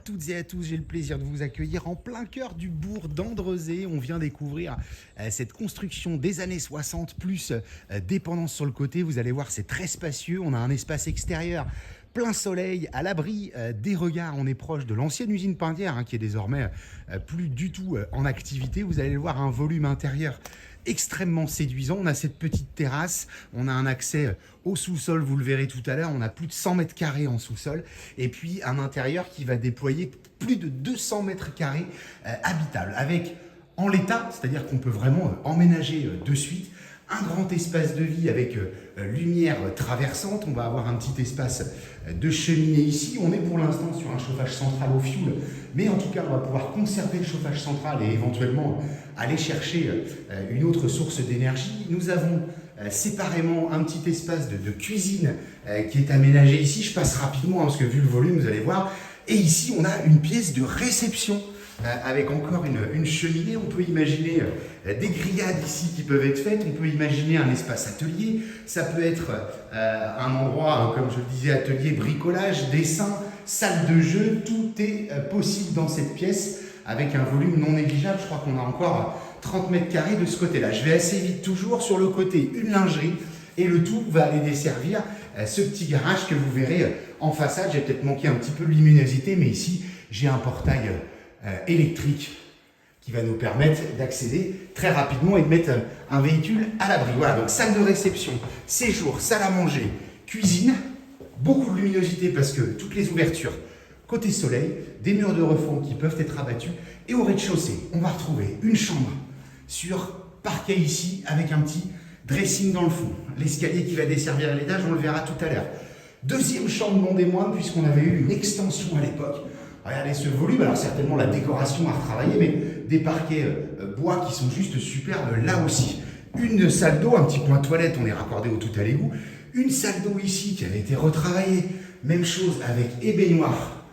toutes et à tous, j'ai le plaisir de vous accueillir en plein cœur du bourg d'Andrezé. On vient découvrir cette construction des années 60, plus dépendance sur le côté. Vous allez voir, c'est très spacieux. On a un espace extérieur plein soleil, à l'abri des regards. On est proche de l'ancienne usine Pindière, qui est désormais plus du tout en activité. Vous allez le voir, un volume intérieur extrêmement séduisant. On a cette petite terrasse, on a un accès au sous-sol, vous le verrez tout à l'heure. On a plus de 100 mètres carrés en sous-sol et puis un intérieur qui va déployer plus de 200 mètres carrés habitables avec en l'état, c'est-à-dire qu'on peut vraiment emménager de suite. Un grand espace de vie avec lumière traversante. On va avoir un petit espace de cheminée ici. On est pour l'instant sur un chauffage central au fioul, mais en tout cas, on va pouvoir conserver le chauffage central et éventuellement aller chercher une autre source d'énergie. Nous avons séparément un petit espace de cuisine qui est aménagé ici. Je passe rapidement parce que vu le volume, vous allez voir. Et ici, on a une pièce de réception avec encore une cheminée. On peut imaginer des grillades ici qui peuvent être faites. On peut imaginer un espace atelier. Ça peut être un endroit, comme je le disais, atelier, bricolage, dessin, salle de jeu. Tout est possible dans cette pièce avec un volume non négligeable. Je crois qu'on a encore 30 mètres carrés de ce côté-là. Je vais assez vite toujours. Sur le côté, une lingerie. Et le tout va aller desservir ce petit garage que vous verrez en façade. J'ai peut-être manqué un petit peu de luminosité, mais ici, j'ai un portail électrique qui va nous permettre d'accéder très rapidement et de mettre un véhicule à l'abri. Voilà, donc salle de réception, séjour, salle à manger, cuisine, beaucoup de luminosité parce que toutes les ouvertures côté soleil, des murs de refend qui peuvent être abattus et au rez-de-chaussée, on va retrouver une chambre sur parquet ici avec un petit dressing dans le fond. L'escalier qui va desservir l'étage, on le verra tout à l'heure. Deuxième chambre non des moindres puisqu'on avait eu une extension à l'époque. Regardez ce volume, alors certainement la décoration à retravailler, mais des parquets bois qui sont juste superbes là aussi. Une salle d'eau, un petit coin toilette, on est raccordé au tout à l'égout. Une salle d'eau ici qui avait été retravaillée, même chose avec et baignoire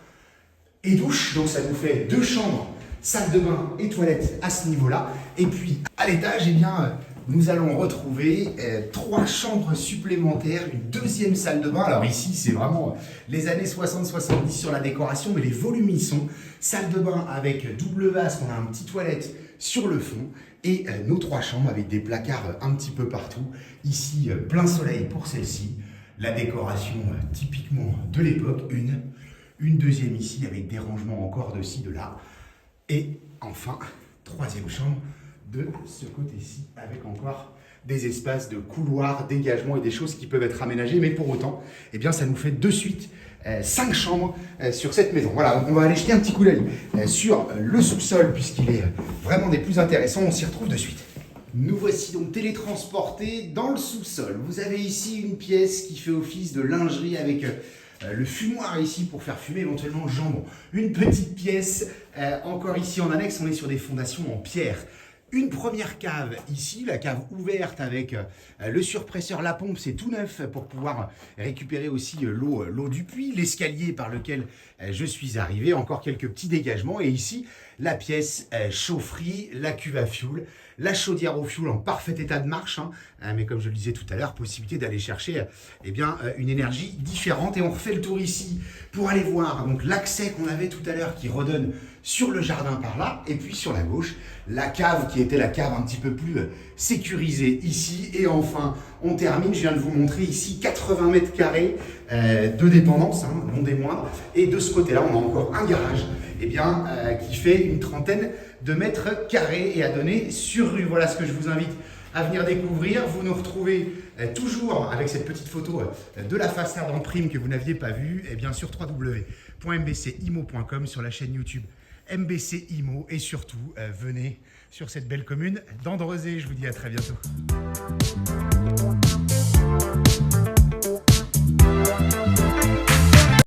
et douche, donc ça nous fait deux chambres, salle de bain et toilette à ce niveau-là. Et puis à l'étage, eh bien, nous allons retrouver trois chambres supplémentaires, une deuxième salle de bain. Alors ici, c'est vraiment les années 60-70 sur la décoration, mais les volumes y sont. Salle de bain avec double vasque, on a un petit toilette sur le fond et nos trois chambres avec des placards un petit peu partout. Ici, plein soleil pour celle-ci. La décoration typiquement de l'époque, une deuxième ici avec des rangements encore de ci, de là. Et enfin, troisième chambre de ce côté-ci, avec encore des espaces de couloirs, dégagement et des choses qui peuvent être aménagées, mais pour autant, eh bien, ça nous fait de suite 5 chambres sur cette maison. Voilà, donc on va aller jeter un petit coup d'œil sur le sous-sol, puisqu'il est vraiment des plus intéressants. On s'y retrouve de suite. Nous voici donc télétransportés dans le sous-sol. Vous avez ici une pièce qui fait office de lingerie avec le fumoir ici pour faire fumer éventuellement le jambon. Une petite pièce, encore ici en annexe, on est sur des fondations en pierre. Une première cave ici, la cave ouverte avec le surpresseur, la pompe, c'est tout neuf pour pouvoir récupérer aussi l'eau du puits, l'escalier par lequel je suis arrivé, encore quelques petits dégagements et ici la pièce chaufferie, la cuve à fioul, la chaudière au fioul en parfait état de marche, mais comme je le disais tout à l'heure, possibilité d'aller chercher eh bien, une énergie différente et on refait le tour ici pour aller voir donc l'accès qu'on avait tout à l'heure qui redonne sur le jardin par là et puis sur la gauche la cave qui était la cave un petit peu plus sécurisée ici et enfin on termine, je viens de vous montrer ici 80 mètres carrés de dépendance, non des moindres, et de ce côté là on a encore un garage eh bien, qui fait une trentaine de mètres carrés et à donner sur rue. Voilà ce que je vous invite à venir découvrir. Vous nous retrouvez toujours avec cette petite photo de la façade en prime que vous n'aviez pas vue et bien sur www.mbcimo.com, sur la chaîne YouTube MBC Imo et surtout venez sur cette belle commune d'Andrezé. Je vous dis à très bientôt.